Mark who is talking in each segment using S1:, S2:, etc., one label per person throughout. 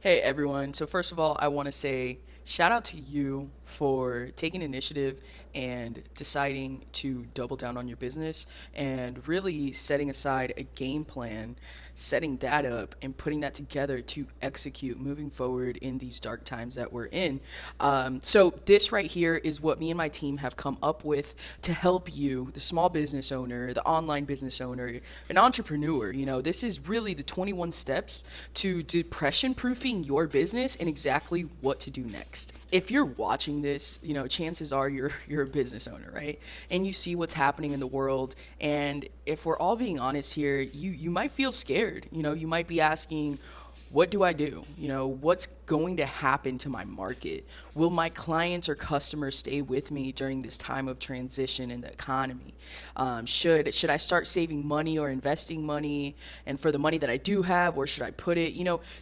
S1: Hey everyone. So first of all, I want to say shout out to you for taking initiative and deciding to double down on your business and really setting aside a game plan, setting that up and putting that together to execute moving forward in these dark times that we're in. So this right here is what me and my team have come up with to help you, the small business owner, the online business owner, an entrepreneur. This is really the 21 steps to depression proofing your business and exactly what to do next. If you're watching this, chances are you're a business owner, right? And you see what's happening in the world. And if we're all being honest here, you might feel scared. You might be asking, what do I do? What's going to happen to my market? Will my clients or customers stay with me during this time of transition in the economy? Should I start saving money or investing money? And for the money that I do have, where should I put it?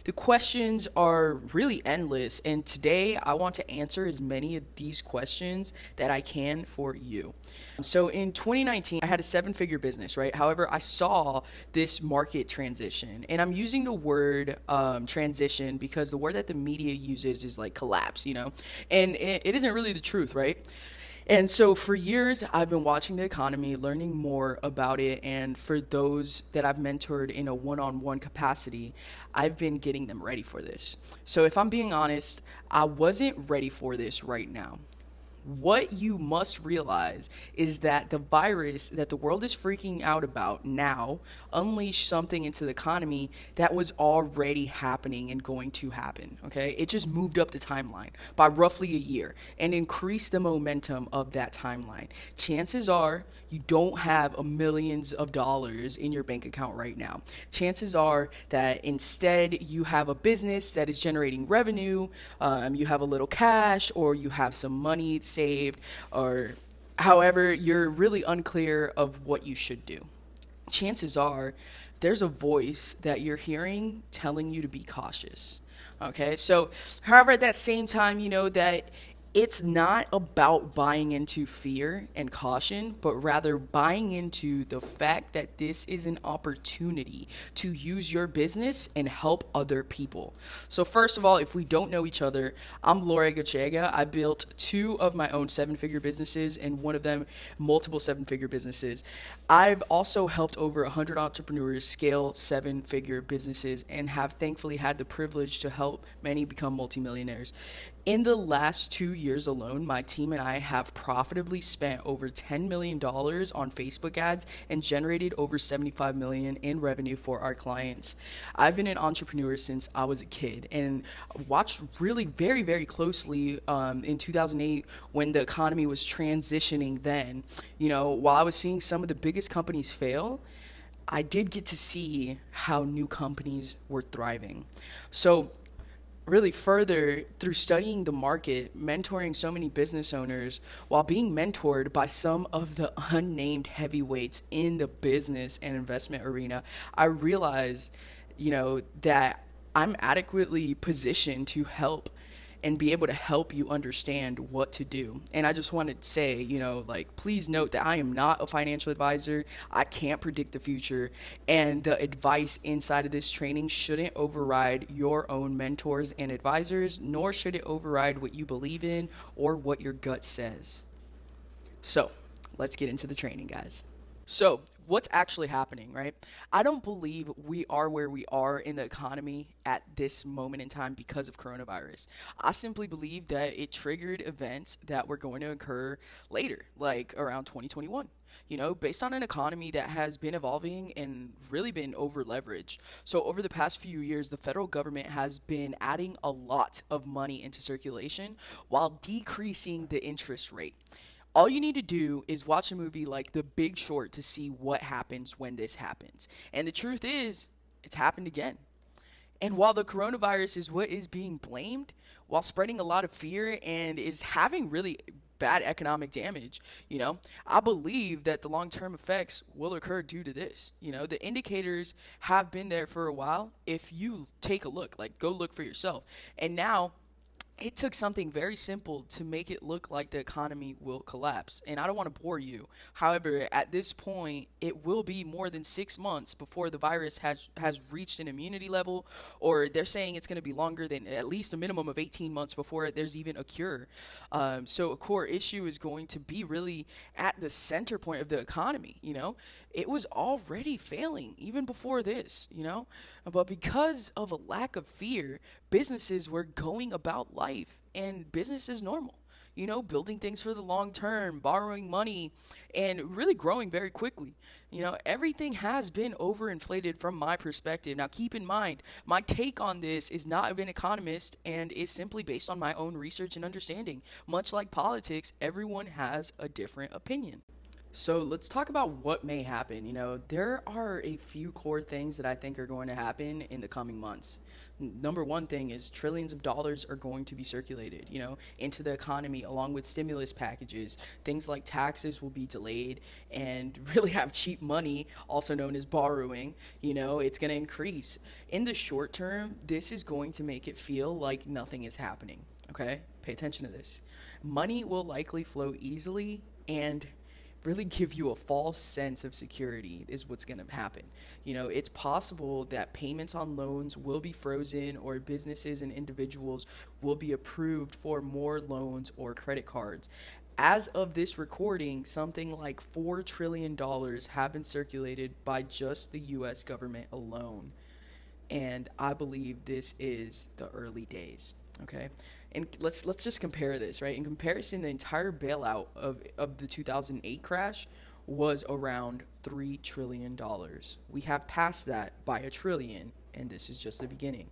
S1: The questions are really endless. And today I want to answer as many of these questions that I can for you. So in 2019, I had a seven-figure business, right? However, I saw this market transition, and I'm using the word transition because the word that the media uses is like collapse, and it isn't really the truth, right? And so for years, I've been watching the economy, learning more about it. And for those that I've mentored in a one-on-one capacity, I've been getting them ready for this. So if I'm being honest, I wasn't ready for this right now. What you must realize is that the virus that the world is freaking out about now unleashed something into the economy that was already happening and going to happen. Okay, it just moved up the timeline by roughly a year and increased the momentum of that timeline. Chances are you don't have a millions of dollars in your bank account right now. Chances are that instead you have a business that is generating revenue, you have a little cash, or you have some money saved, or however, you're really unclear of what you should do. Chances are there's a voice that you're hearing telling you to be cautious. Okay, so however, at that same time, you know that it's not about buying into fear and caution, but rather buying into the fact that this is an opportunity to use your business and help other people. So, first of all, if we don't know each other, I'm Laura Gachega. I built two of my own seven-figure businesses and one of them multiple seven-figure businesses. I've also helped over 100 entrepreneurs scale seven-figure businesses and have thankfully had the privilege to help many become multimillionaires. In the last 2 years alone, my team and I have profitably spent over $10 million on Facebook ads and generated over $75 million in revenue for our clients. I've been an entrepreneur since I was a kid and watched really very, very closely in 2008 when the economy was transitioning then. While I was seeing some of the biggest companies fail, I did get to see how new companies were thriving. So really further through studying the market, mentoring so many business owners, while being mentored by some of the unnamed heavyweights in the business and investment arena, I realized, that I'm adequately positioned to help and be able to help you understand what to do. And I just wanted to say, please note that I am not a financial advisor. I can't predict the future. And the advice inside of this training shouldn't override your own mentors and advisors, nor should it override what you believe in or what your gut says. So let's get into the training, guys. So, what's actually happening, right? I don't believe we are where we are in the economy at this moment in time because of coronavirus. I simply believe that it triggered events that were going to occur later, like around 2021. Based on an economy that has been evolving and really been over leveraged. So, over the past few years, the federal government has been adding a lot of money into circulation while decreasing the interest rate. All you need to do is watch a movie like The Big Short to see what happens when this happens. And the truth is, it's happened again. And while the coronavirus is what is being blamed, while spreading a lot of fear and is having really bad economic damage, I believe that the long term effects will occur due to this. The indicators have been there for a while. If you take a look, like go look for yourself. And now, it took something very simple to make it look like the economy will collapse. And I don't want to bore you. However, at this point, it will be more than 6 months before the virus has reached an immunity level, or they're saying it's going to be longer than at least a minimum of 18 months before there's even a cure. So a core issue is going to be really at the center point of the economy. It was already failing even before this. But because of a lack of fear, businesses were going about life and business is normal. Building things for the long term, borrowing money, and really growing very quickly. Everything has been overinflated from my perspective. Now, keep in mind, my take on this is not of an economist and is simply based on my own research and understanding. Much like politics, everyone has a different opinion. So let's talk about what may happen. There are a few core things that I think are going to happen in the coming months. Number one thing is trillions of dollars are going to be circulated, into the economy along with stimulus packages. Things like taxes will be delayed and really have cheap money, also known as borrowing, it's going to increase. In the short term, this is going to make it feel like nothing is happening. Okay? Pay attention to this. Money will likely flow easily and really give you a false sense of security is what's going to happen. It's possible that payments on loans will be frozen or businesses and individuals will be approved for more loans or credit cards. As of this recording, something like $4 trillion have been circulated by just the US government alone. And I believe this is the early days. Okay, and let's just compare this, right? In comparison, the entire bailout of the 2008 crash was around $3 trillion. We have passed that by a trillion, and this is just the beginning.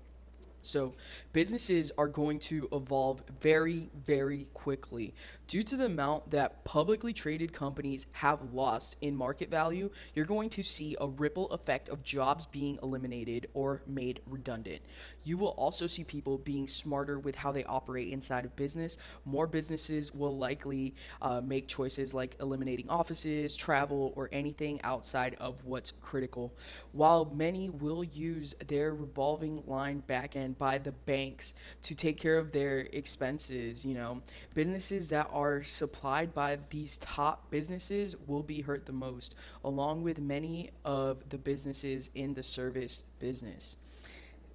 S1: So businesses are going to evolve very, very quickly. Due to the amount that publicly traded companies have lost in market value, you're going to see a ripple effect of jobs being eliminated or made redundant. You will also see people being smarter with how they operate inside of business. More businesses will likely make choices like eliminating offices, travel, or anything outside of what's critical, while many will use their revolving line backend by the banks to take care of their expenses. Businesses that are supplied by these top businesses will be hurt the most, along with many of the businesses in the service business.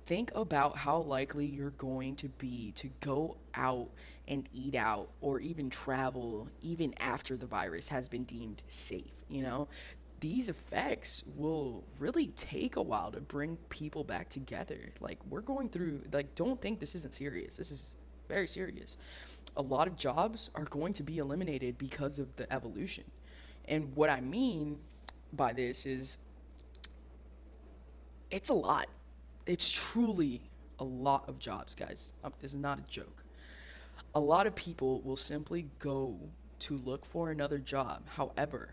S1: Think about how likely you're going to be to go out and eat out or even travel even after the virus has been deemed safe. These effects will really take a while to bring people back together. Like, we're going through, like, don't think this isn't serious. This is very serious. A lot of jobs are going to be eliminated because of the evolution. And what I mean by this is it's a lot. It's truly a lot of jobs, guys. This is not a joke. A lot of people will simply go to look for another job. However,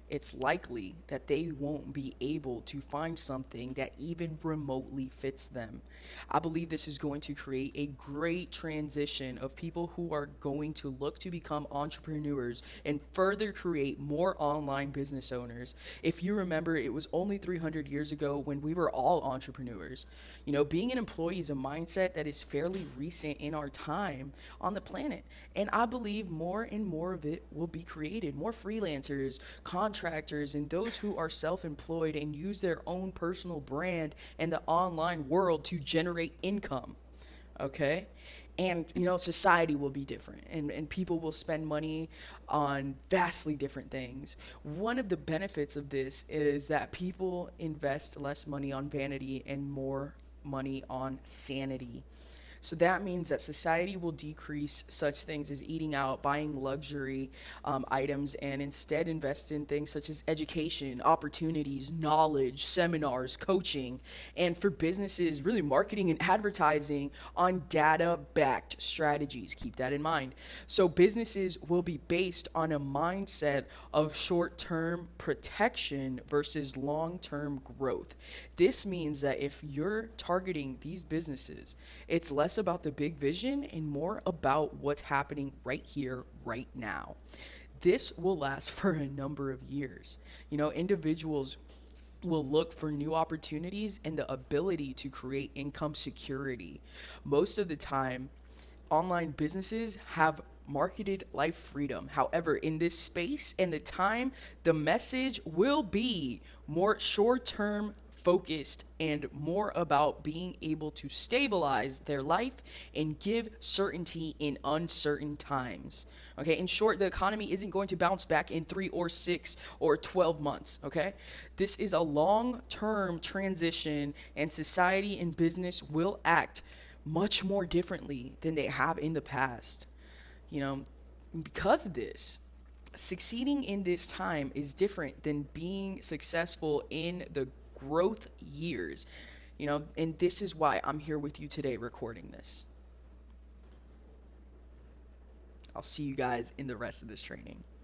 S1: it's likely that they won't be able to find something that even remotely fits them. I believe this is going to create a great transition of people who are going to look to become entrepreneurs and further create more online business owners. If you remember, it was only 300 years ago when we were all entrepreneurs. Being an employee is a mindset that is fairly recent in our time on the planet. And I believe more and more of it will be created. More freelancers, contractors, and those who are self-employed and use their own personal brand in the online world to generate income. Okay? And society will be different, and people will spend money on vastly different things. One of the benefits of this is that people invest less money on vanity and more money on sanity. So that means that society will decrease such things as eating out, buying luxury items, and instead invest in things such as education, opportunities, knowledge, seminars, coaching, and for businesses, really marketing and advertising on data-backed strategies. Keep that in mind. So businesses will be based on a mindset of short-term protection versus long-term growth. This means that if you're targeting these businesses, it's less about the big vision and more about what's happening right here, right now. This will last for a number of years. Individuals will look for new opportunities and the ability to create income security. Most of the time, online businesses have marketed life freedom. However, in this space and the time, the message will be more short term focused and more about being able to stabilize their life and give certainty in uncertain times. Okay, in short, the economy isn't going to bounce back in 3 or 6 or 12 months. Okay, this is a long term transition, and society and business will act much more differently than they have in the past. You know, because of this, succeeding in this time is different than being successful in the growth years. And this is why I'm here with you today recording this. I'll see you guys in the rest of this training.